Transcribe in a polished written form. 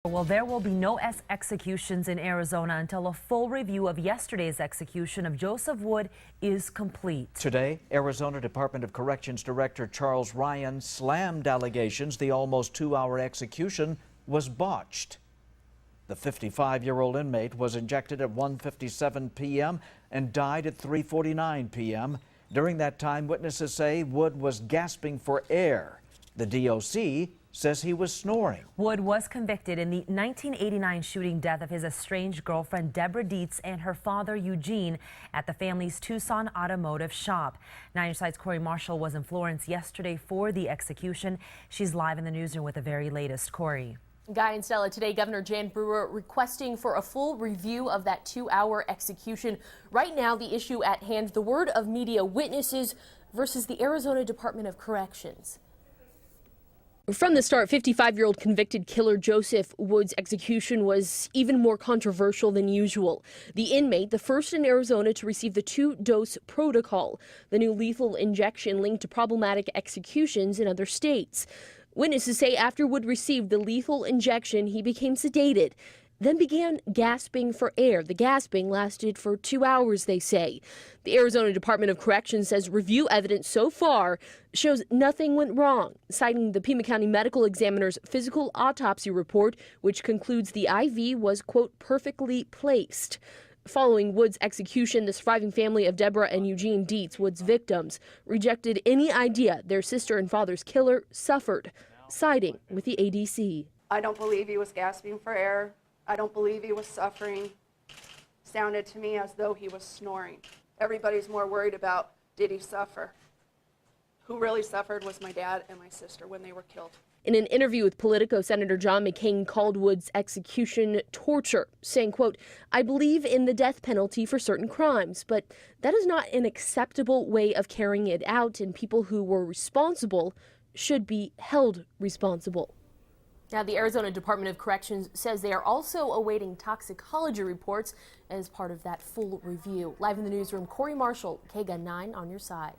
Well, there will be no executions in Arizona until a full review of yesterday's execution of Joseph Wood is complete. Today, Arizona Department of Corrections Director Charles Ryan slammed allegations the almost 2-hour execution was botched. The 55-year-old inmate was injected at 1:57 p.m. and died at 3:49 p.m. During that time, witnesses say Wood was gasping for air. The DOC says he was snoring. Wood was convicted in the 1989 shooting death of his estranged girlfriend Deborah Dietz and her father Eugene at the family's Tucson automotive shop. 9 News 9's Corey Marshall was in Florence yesterday for the execution. She's live in the newsroom with the very latest. Corey. Guy and Stella, today Governor Jan Brewer requesting for a full review of that 2-hour execution. Right now, the issue at hand, the word of media witnesses versus the Arizona Department of Corrections. From the start, 55-year-old convicted killer Joseph Wood's execution was even more controversial than usual. The inmate, the first in Arizona to receive the 2-dose protocol, the new lethal injection linked to problematic executions in other states. Witnesses say after Wood received the lethal injection, he became sedated, then began gasping for air. The gasping lasted for 2 hours, they say. The Arizona Department of Corrections says review evidence so far shows nothing went wrong, citing the Pima County Medical Examiner's physical autopsy report, which concludes the IV was, quote, perfectly placed. Following Wood's execution, the surviving family of Deborah and Eugene Dietz, Wood's victims, rejected any idea their sister and father's killer suffered, siding with the ADC. I don't believe he was gasping for air. I don't believe he was suffering. Sounded to me as though he was snoring. Everybody's more worried about, did he suffer? Who really suffered was my dad and my sister when they were killed. In an interview with Politico, Senator John McCain called Wood's execution torture, saying, quote, I believe in the death penalty for certain crimes, but that is not an acceptable way of carrying it out, and people who were responsible should be held responsible. Now, the Arizona Department of Corrections says they are also awaiting toxicology reports as part of that full review. Live in the newsroom, Corey Marshall, KGUN-9 on your side.